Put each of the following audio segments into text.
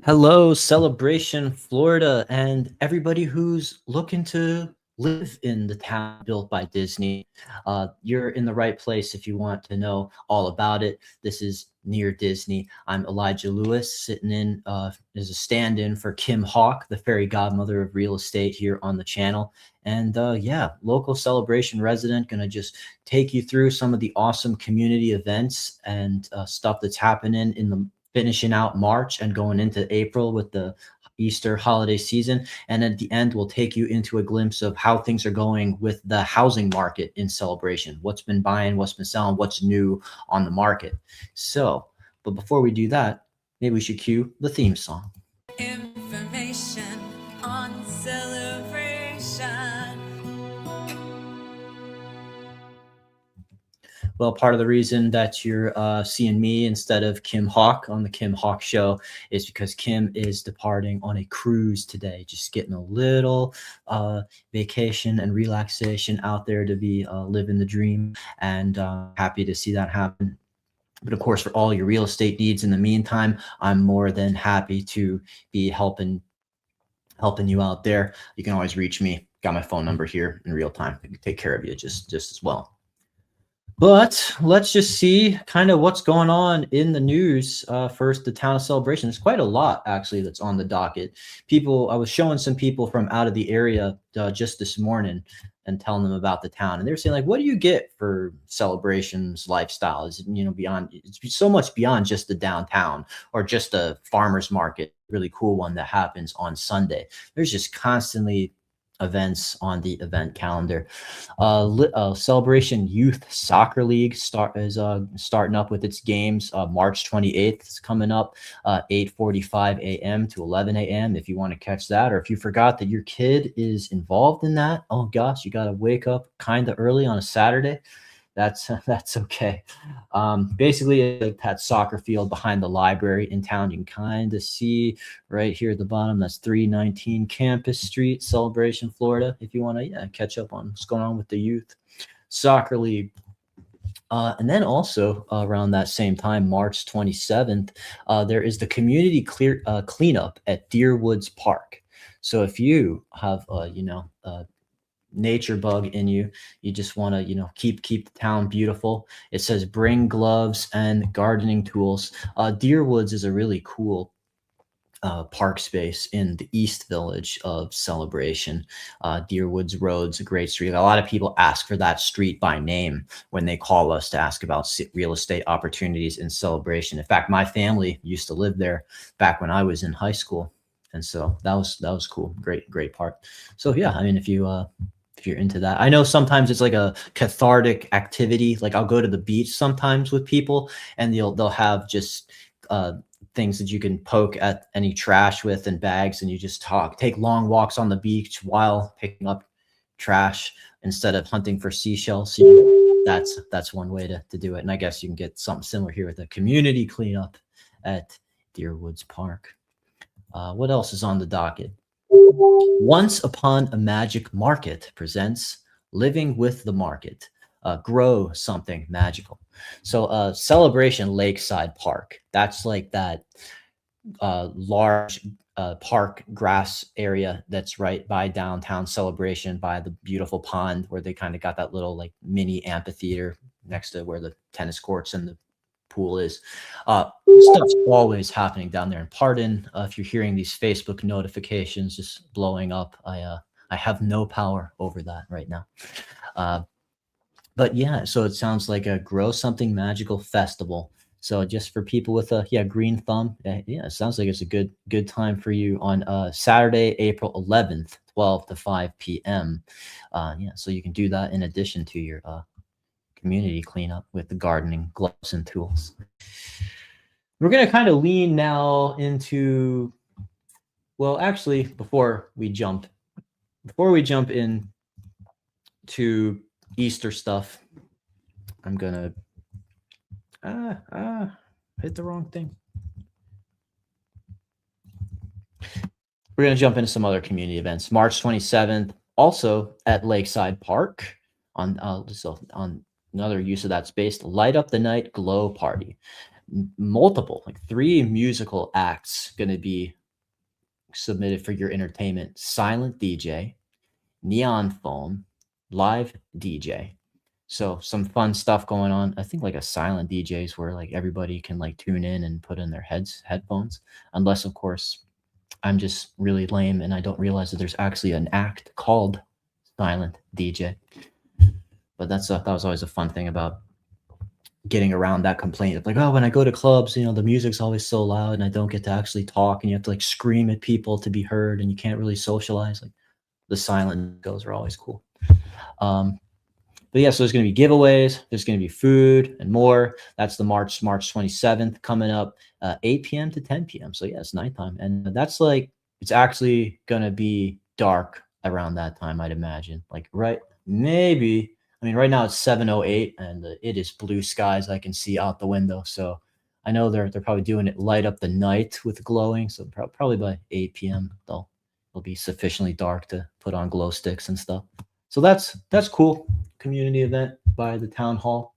Hello, Celebration, Florida, and everybody who's looking to live in the town built by Disney. You're in the right place if you want to know all about it. This is Near Disney. I'm Elijah Lewis, sitting in as a stand in for Kim Hawk, the fairy godmother of real estate here on the channel. And yeah, local Celebration resident, gonna just take you through some of the awesome community events and stuff that's happening in the finishing out March and going into April with the Easter holiday season. And at the end, we'll take you into a glimpse of how things are going with the housing market in Celebration, what's been buying, what's been selling, what's new on the market. So, but before we do that, maybe we should cue the theme song. Information on celebration. Well, part of the reason that you're seeing me instead of Kim Hawk on the Kim Hawk Show is because Kim is departing on a cruise today, just getting a little vacation and relaxation out there to be living the dream, and happy to see that happen. But of course, for all your real estate needs in the meantime, I'm more than happy to be helping you out there. You can always reach me. Got my phone number here in real time. I can take care of you just as well. But let's just see kind of what's going on in the news. First, the town of Celebration. There's quite a lot actually that's on the docket. People, I was showing some people from out of the area just this morning and telling them about the town, and they're saying like, "What do you get for Celebration's lifestyle? Is it, beyond? It's so much beyond just the downtown or just a farmers market. Really cool one that happens on Sunday. There's just constantly events on the event calendar. Celebration Youth Soccer League is starting up with its games. March 28th is coming up, 8:45 a.m. to 11 a.m. If you want to catch that, or if you forgot that your kid is involved in that, oh gosh, you got to wake up kind of early on a Saturday. That's okay. Basically, it's like that soccer field behind the library in town. You can kind of see right here at the bottom. That's 319 Campus Street, Celebration, Florida. If you want to catch up on what's going on with the Youth Soccer League. And then also around that same time, March 27th, there is the community cleanup at Deer Woods Park. So if you have, nature bug in you, you just want to keep the town beautiful, it says bring gloves and gardening tools. Deer Woods is a really cool park space in the East Village of Celebration. Deer Woods Road's a great street. A lot of people ask for that street by name when they call us to ask about real estate opportunities in Celebration. In fact, my family used to live there back when I was in high school, and so that was cool. Great park. So yeah, I mean, if you're into that. I know sometimes it's like a cathartic activity. Like I'll go to the beach sometimes with people, and they'll have just things that you can poke at any trash with and bags, and you just take long walks on the beach while picking up trash instead of hunting for seashells. That's one way to do it. And I guess you can get something similar here with a community cleanup at Deer Woods Park. What else is on the docket? Once Upon a Magic Market presents Living with the Market. Grow something magical. So Celebration Lakeside Park. That's like that large park grass area that's right by downtown Celebration, by the beautiful pond where they kind of got that little like mini amphitheater next to where the tennis courts and the pool is. Stuff's always happening down there. And pardon if you're hearing these Facebook notifications just blowing up. I have no power over that right now. But yeah, so it sounds like a Grow Something Magical Festival. So just for people with a green thumb, yeah, it sounds like it's a good time for you on Saturday, April 11th, 12 to 5 p.m. Yeah, so you can do that in addition to your community cleanup with the gardening gloves and tools. We're going to kind of lean now into, well, actually, before we jump in to Easter stuff, I'm going to hit the wrong thing. We're going to jump into some other community events. March 27th, also at Lakeside Park on another use of that space, Light Up the Night Glow Party. Multiple, like 3 musical acts going to be submitted for your entertainment: silent DJ, neon phone, live DJ. So some fun stuff going on. I think like a silent DJ is where like everybody can like tune in and put in their headphones, unless of course I'm just really lame and I don't realize that there's actually an act called silent DJ. But that was always a fun thing about getting around that complaint of like, oh, when I go to clubs, the music's always so loud and I don't get to actually talk, and you have to like scream at people to be heard and you can't really socialize. Like the silent goes are always cool. Um, but yeah, so there's going to be giveaways, there's going to be food and more. That's the March 27th coming up, 8 p.m. to 10 p.m. So yeah, it's nighttime, and that's like it's actually going to be dark around that time, I'd imagine. Like right, maybe. I mean, right now it's 7:08, and it is blue skies. I can see out the window, so I know they're probably doing it light up the night with glowing. So probably by 8 p.m. It'll be sufficiently dark to put on glow sticks and stuff. So that's cool. Community event by the town hall.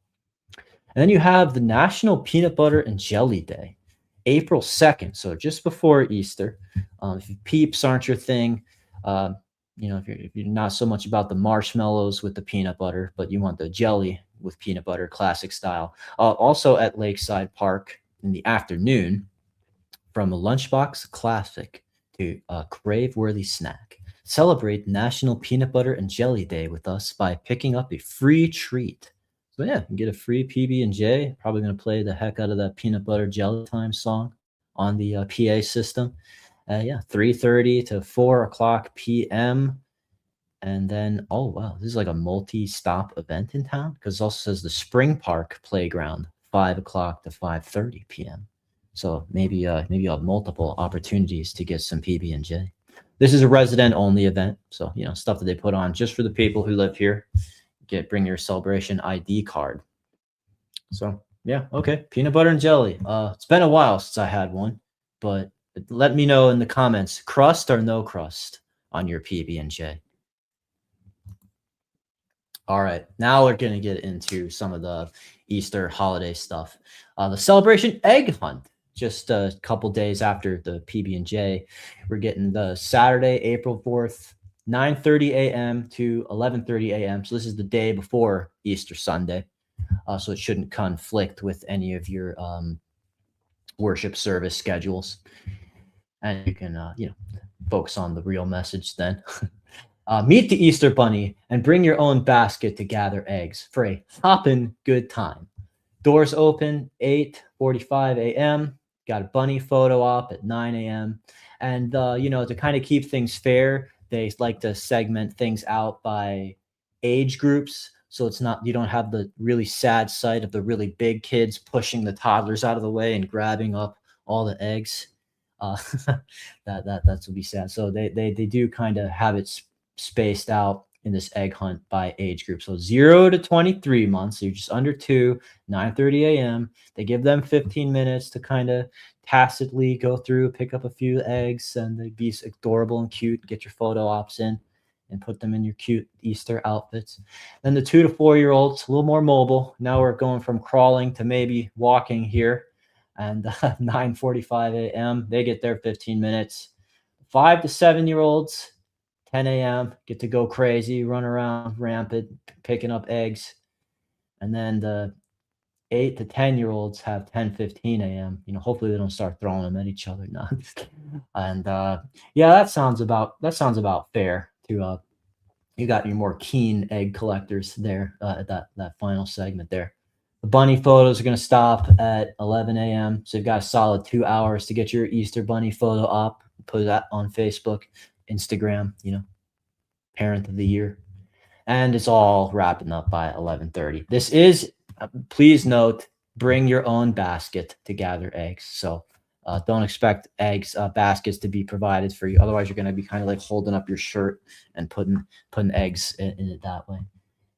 And then you have the National Peanut Butter and Jelly Day, April 2nd. So just before Easter. If peeps aren't your thing, if you're not so much about the marshmallows with the peanut butter, but you want the jelly with peanut butter, classic style. Also at Lakeside Park in the afternoon, from a lunchbox classic to a crave-worthy snack. Celebrate National Peanut Butter and Jelly Day with us by picking up a free treat. So yeah, you can get a free PB&J. Probably going to play the heck out of that peanut butter jelly time song on the PA system. Yeah, 3:30 to 4 o'clock p.m. And then, oh wow, this is like a multi-stop event in town because it also says the Spring Park Playground, 5 o'clock to 5:30 p.m. So maybe you have multiple opportunities to get some PB&J. This is a resident-only event, so stuff that they put on just for the people who live here. Bring your celebration ID card. So yeah, okay, peanut butter and jelly. It's been a while since I had one, but let me know in the comments, crust or no crust on your PB&J. All right, now we're going to get into some of the Easter holiday stuff. The celebration egg hunt, just a couple days after the PB&J. We're getting the Saturday, April 4th, 9:30 a.m. to 11:30 a.m. So this is the day before Easter Sunday. So it shouldn't conflict with any of your worship service schedules. And you can, focus on the real message then. Meet the Easter Bunny and bring your own basket to gather eggs for a hoppin' good time. Doors open 8:45 a.m. Got a bunny photo op at 9 a.m. And, to kind of keep things fair, they like to segment things out by age groups. So it's not, you don't have the really sad sight of the really big kids pushing the toddlers out of the way and grabbing up all the eggs. Uh, that would be sad. So they do kind of have it spaced out in this egg hunt by age group. So 0 to 23 months, so you're just under 2, 9:30 a.m. They give them 15 minutes to kind of tacitly go through, pick up a few eggs, and they be adorable and cute, get your photo ops in and put them in your cute Easter outfits. Then the 2 to 4-year-olds, a little more mobile. Now we're going from crawling to maybe walking here. And 9:45 a.m., they get their 15 minutes. 5 to 7-year-olds, 10 a.m., get to go crazy, run around rampant, picking up eggs. And then the 8 to 10-year-olds have 10:15 a.m. Hopefully they don't start throwing them at each other now. And yeah, that sounds about fair to you got your more keen egg collectors there at that final segment there. The bunny photos are going to stop at 11 a.m. So you've got a solid 2 hours to get your Easter bunny photo up, put that on Facebook, Instagram, parent of the year. And it's all wrapping up by 11:30. This is, please note, bring your own basket to gather eggs. So don't expect baskets to be provided for you. Otherwise, you're going to be kind of like holding up your shirt and putting eggs in it that way.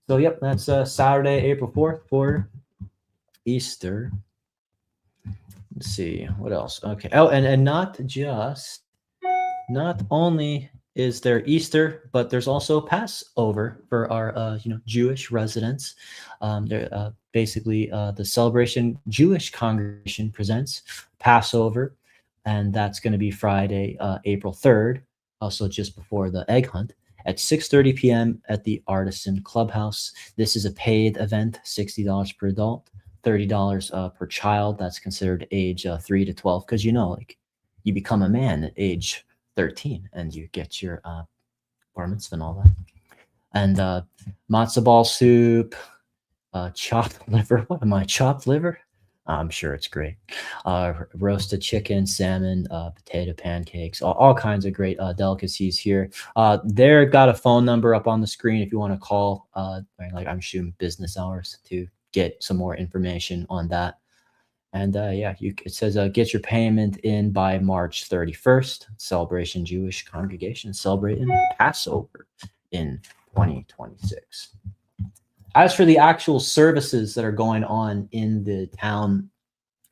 So, yep, that's Saturday, April 4th for Easter. Let's see what else. Okay. Oh, and not only is there Easter, but there's also Passover for our Jewish residents. Basically the Celebration Jewish Congregation presents Passover and that's going to be Friday, April 3rd, also just before the egg hunt at 6:30 p.m. at the Artisan Clubhouse. This is a paid event, $60 per adult, $30 per child. That's considered age 3 to 12 because like you become a man at age 13 and you get your bar mitzvah and all that. And matzo ball soup, chopped liver. What am I? Chopped liver? I'm sure it's great. Roasted chicken, salmon, potato pancakes, all kinds of great delicacies here. They've got a phone number up on the screen if you want to call, like I'm assuming business hours to get some more information on that. And yeah, it says get your payment in by March 31st. Celebration Jewish congregation celebrating Passover in 2026. As for the actual services that are going on in the town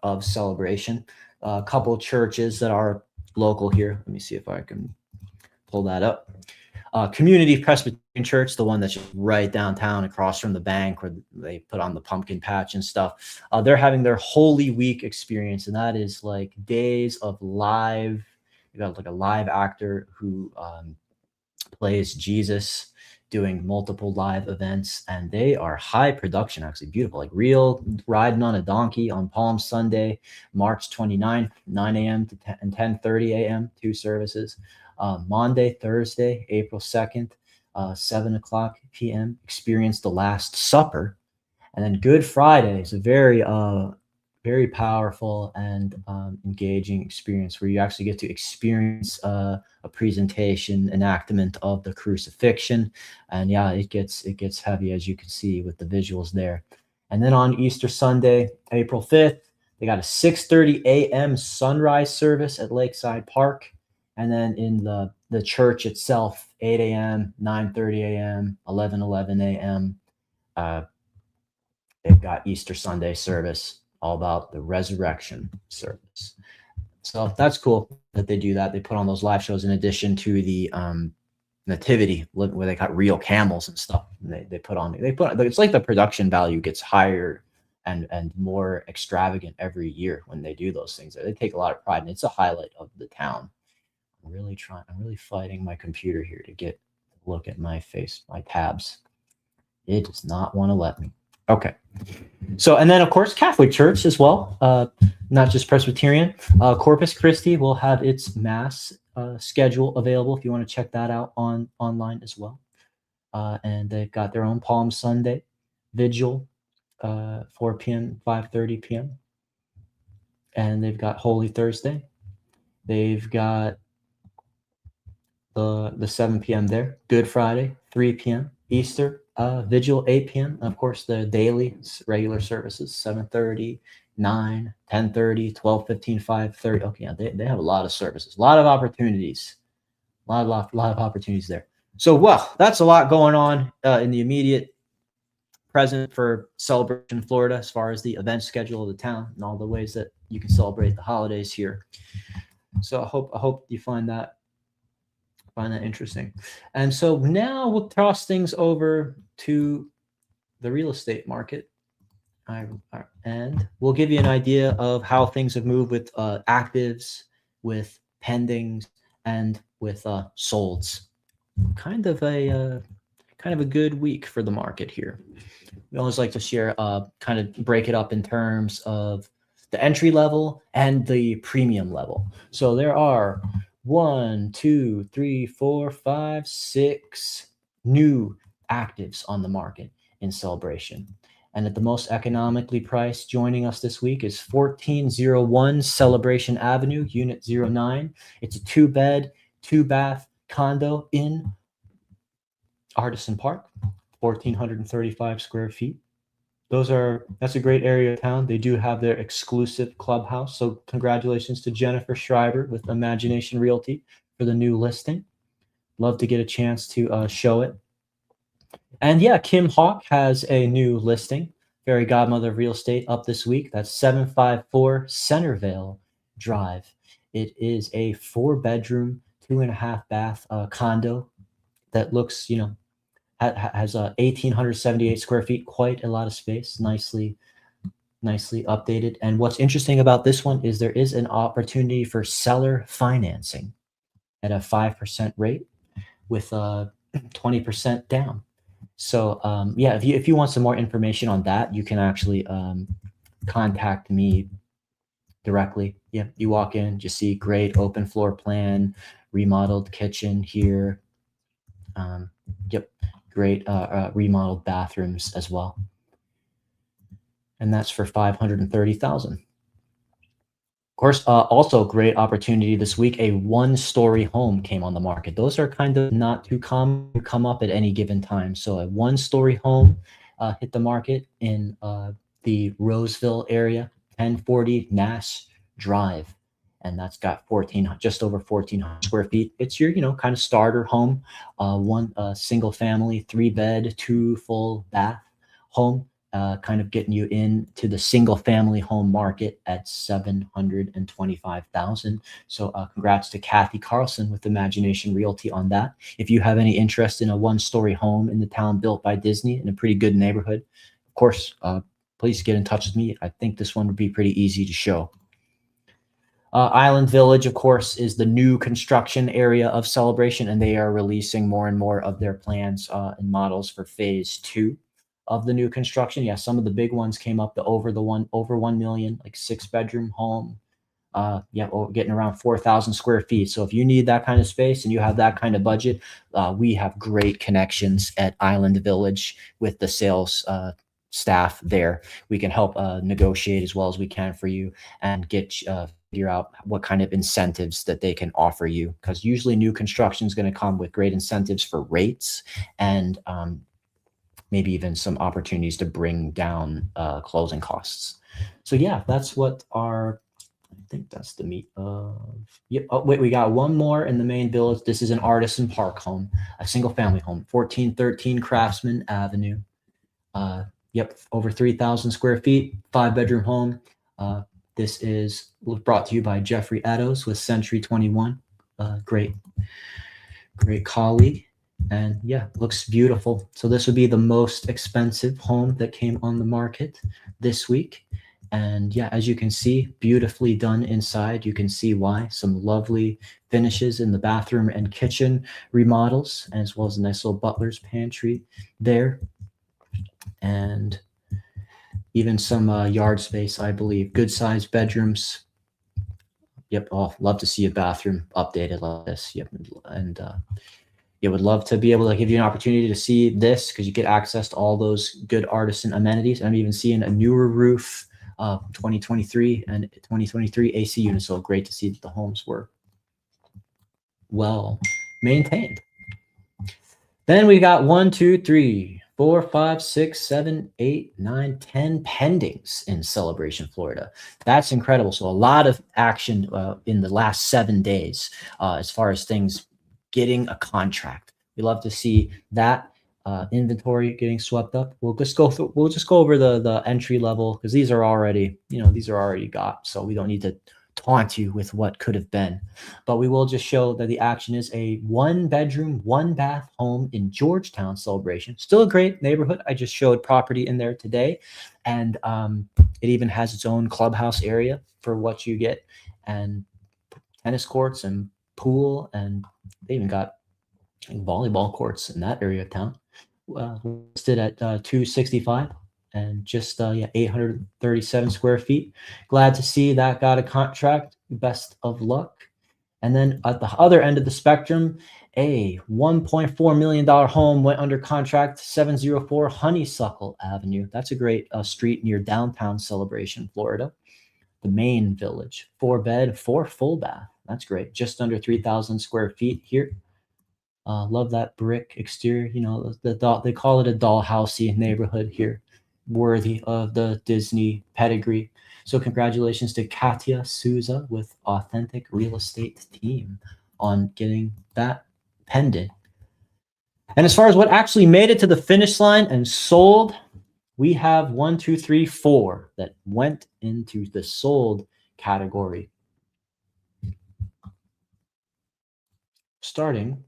of Celebration, a couple of churches that are local here. Let me see if I can pull that up. Community Presbyterian Church, the one that's just right downtown across from the bank where they put on the pumpkin patch and stuff. They're having their Holy Week experience, and that is like days of live. You got like a live actor who plays Jesus doing multiple live events, and they are high production, actually beautiful, like real riding on a donkey on Palm Sunday, March 29th, 9 a.m. to 10:30 a.m., two services. Monday, Thursday, April 2nd, 7 o'clock p.m., experience the Last Supper. And then Good Friday is a very powerful and engaging experience where you actually get to experience a presentation enactment of the crucifixion. And yeah, it gets heavy, as you can see with the visuals there. And then on Easter Sunday, April 5th, they got a 6:30 a.m. sunrise service at Lakeside Park. And then in the church itself, 8 a.m., 9:30 a.m., 11:11 a.m. They've got Easter Sunday service, all about the resurrection service. So that's cool that they do that. They put on those live shows in addition to the nativity where they got real camels and stuff. And they put it's like the production value gets higher and more extravagant every year when they do those things. They take a lot of pride, and it's a highlight of the town. I'm really fighting my computer here to get a look at my tabs. It does not want to let me. Okay. So, and then of course, Catholic Church as well, not just Presbyterian. Corpus Christi will have its mass schedule available if you want to check that out online as well. And they've got their own Palm Sunday vigil, 4 p.m., 5:30 p.m. And they've got Holy Thursday. They've got the 7 p.m. there. Good Friday, 3 p.m. Easter vigil, 8 p.m. And of course, the daily regular services, 7:30, 9, 10:30, 12:15, 5:30. Okay, yeah, they have a lot of services, a lot of opportunities, a lot of opportunities there. So, well, that's a lot going on in the immediate present for Celebration Florida as far as the event schedule of the town and all the ways that you can celebrate the holidays here. So I hope you find that interesting. And so now we'll toss things over to the real estate market. And we'll give you an idea of how things have moved with actives, with pendings, and with solds. Kind of a good week for the market here. We always like to share, kind of break it up in terms of the entry level and the premium level. So there are 1, 2, 3, 4, 5, 6 new actives on the market in Celebration. And at the most economically priced, joining us this week is 1401 Celebration Avenue, Unit 09. It's a 2-bed, 2-bath condo in Artisan Park, 1,435 square feet. That's a great area of town. They do have their exclusive clubhouse. So congratulations to Jennifer Schreiber with Imagination Realty for the new listing. Love to get a chance to show it. And yeah, Kim Hawk has a new listing, Fairy Godmother of Real Estate, up this week. That's 754 Centerville Drive. It is a 4-bedroom, 2.5-bath condo that looks, has 1,878 square feet, quite a lot of space, nicely nicely updated. And what's interesting about this one is there is an opportunity for seller financing at a 5% rate with a 20% down. So yeah, if you want some more information on that, you can actually contact me directly. Yeah, you walk in, just see great open floor plan, remodeled kitchen here. Um, yep, great remodeled bathrooms as well, and that's for 530,000. Of course, also great opportunity this week. A one-story home came on the market. Those are kind of not too common to come up at any given time. So a one-story home hit the market in the Roseville area, 1040 Nash Drive, and that's got 14, just over 1,400 square feet. It's your, kind of starter home, one single family, 3 bed, 2 full bath home, kind of getting you into the single family home market at 725,000. So congrats to Kathy Carlson with Imagination Realty on that. If you have any interest in a one-story home in the town built by Disney in a pretty good neighborhood, of course, please get in touch with me. I think this one would be pretty easy to show. Island Village, of course, is the new construction area of Celebration, and they are releasing more and more of their plans and models for phase 2 of the new construction. Yeah, some of the big ones came up to over 1 million, like 6 bedroom home. Yeah, getting around 4,000 square feet. So if you need that kind of space and you have that kind of budget, we have great connections at Island Village with the sales staff there. We can help negotiate as well as we can for you and get figure out what kind of incentives that they can offer you, because usually new construction is going to come with great incentives for rates and maybe even some opportunities to bring down closing costs. So yeah, that's what our, I think that's the meat of. Yep. Oh, wait, we got one more in the main village. This is an Artisan Park home, a single family home, 1413 Craftsman Avenue. Yep, over 3,000 square feet, 5 bedroom home. This is brought to you by Jeffrey Eddowes with Century 21. Great colleague. And yeah, looks beautiful. So this would be the most expensive home that came on the market this week. And yeah, as you can see, beautifully done inside. You can see why. Some lovely finishes in the bathroom and kitchen remodels, as well as a nice little butler's pantry there. And even some yard space, I believe. Good sized bedrooms. Yep. Oh, love to see a bathroom updated like this. Yep. And yeah, would love to be able to give you an opportunity to see this because you get access to all those good artisan amenities. I'm even seeing a newer roof, 2023 and 2023 AC units. So great to see that the homes were well maintained. Then we got 1, 2, 3, 4, 5, 6, 7, 8, 9, 10 pendings in Celebration, Florida. That's incredible. So a lot of action in the last 7 days as far as things getting a contract. We love to see that inventory getting swept up. We'll just go through, we'll just go over the entry level because these are already got. So we don't need to taunt you with what could have been, but we will just show that the action is a 1 bedroom, 1 bath home in Georgetown Celebration. Still a great neighborhood. I just showed property in there today, and it even has its own clubhouse area for what you get, and tennis courts and pool, and they even got volleyball courts in that area of town. Listed at 265 and just 837 square feet. Glad to see that got a contract. Best of luck. And then at the other end of the spectrum, a $1.4 million home went under contract, 704 Honeysuckle Avenue. That's a great street near downtown Celebration, Florida. The main village, 4 bed, 4 full bath. That's great. Just under 3,000 square feet here. Love that brick exterior. They call it a dollhousey neighborhood here, worthy of the Disney pedigree. So congratulations to Katya Souza with Authentic Real Estate Team on getting that pendant. And as far as what actually made it to the finish line and sold, we have 1, 2, 3, 4 that went into the sold category. Starting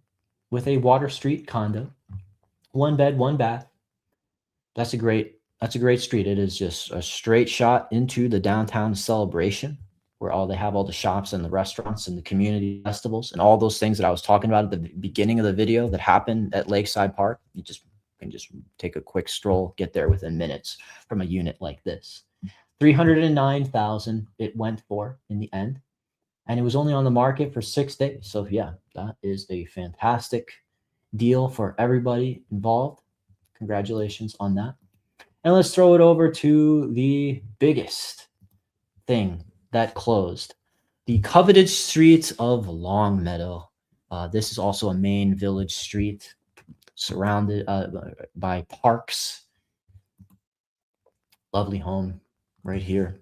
with a Water Street condo, 1 bed, 1 bath. That's a great That's a great street. It is just a straight shot into the downtown Celebration, where all they have all the shops and the restaurants and the community festivals and all those things that I was talking about at the beginning of the video that happened at Lakeside Park. You just can just take a quick stroll, get there within minutes from a unit like this. 309,000 it went for in the end, and it was only on the market for 6 days. So yeah, that is a fantastic deal for everybody involved. Congratulations on that. And let's throw it over to the biggest thing that closed, the coveted streets of Longmeadow. This is also a main village street surrounded by parks. Lovely home right here.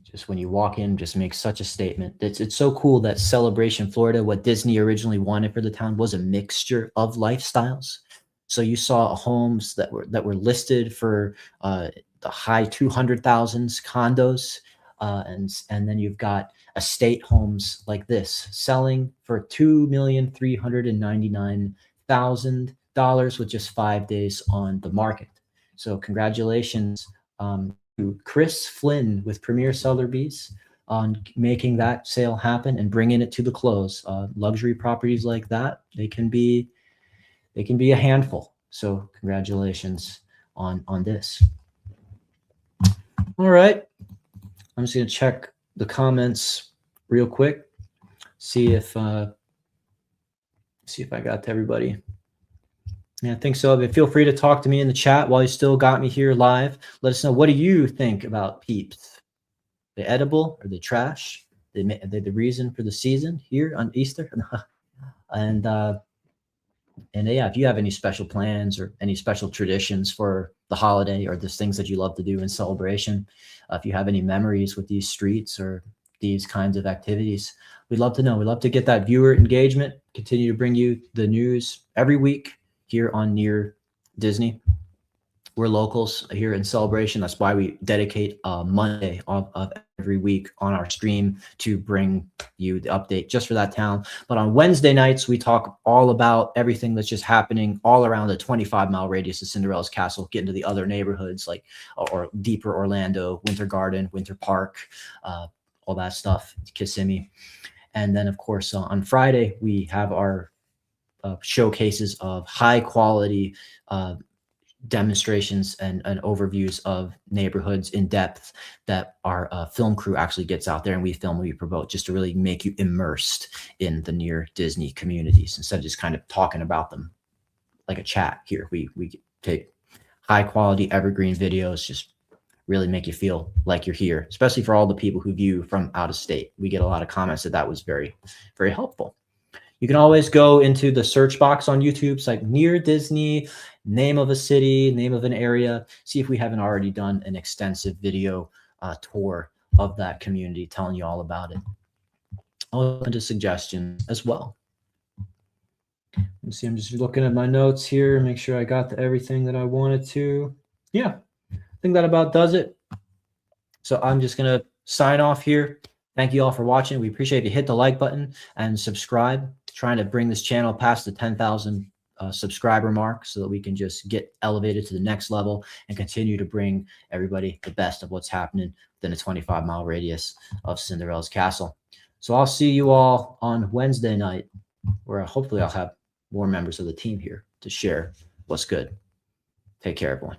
Just when you walk in, just makes such a statement. It's so cool that Celebration Florida, what Disney originally wanted for the town, was a mixture of lifestyles. So you saw homes that were listed for the high 200,000s condos, and then you've got estate homes like this selling for $2,399,000 with just 5 days on the market. So congratulations to Chris Flynn with Premier Sotheby's on making that sale happen and bringing it to the close. Luxury properties like that, they can be a handful. So congratulations on this. All right, I'm just gonna check the comments real quick, see if I got to everybody. Yeah, I think so. But feel free to talk to me in the chat while you still got me here live. Let us know, what do you think about peeps? They edible or they trash? They the reason for the season here on Easter? and yeah, if you have any special plans or any special traditions for the holiday or just things that you love to do in celebration, if you have any memories with these streets or these kinds of activities, we'd love to know. We'd love to get that viewer engagement, continue to bring you the news every week here on Near Disney. We're locals here in Celebration. That's why we dedicate a Monday of every week on our stream to bring you the update just for that town. But on Wednesday nights, we talk all about everything that's just happening all around the 25-mile radius of Cinderella's Castle, get into the other neighborhoods like or deeper Orlando, Winter Garden, Winter Park, all that stuff, Kissimmee. And then, of course, on Friday, we have our showcases of high quality demonstrations and overviews of neighborhoods in depth that our film crew actually gets out there and we film and we promote, just to really make you immersed in the Near Disney communities instead of just kind of talking about them like a chat here. We take high quality evergreen videos, just really make you feel like you're here, especially for all the people who view from out of state. We get a lot of comments that was very, very helpful. You can always go into the search box on YouTube, it's like Near Disney, name of a city, name of an area. See if we haven't already done an extensive video tour of that community, telling you all about it. I'll open to suggestions as well. Let's see, I'm just looking at my notes here, make sure I got to everything that I wanted to. Yeah, I think that about does it. So I'm just going to sign off here. Thank you all for watching. We appreciate if you hit the like button and subscribe. Trying to bring this channel past the 10,000 subscriber mark so that we can just get elevated to the next level and continue to bring everybody the best of what's happening within a 25-mile radius of Cinderella's Castle. So I'll see you all on Wednesday night, where hopefully I'll have more members of the team here to share what's good. Take care, everyone.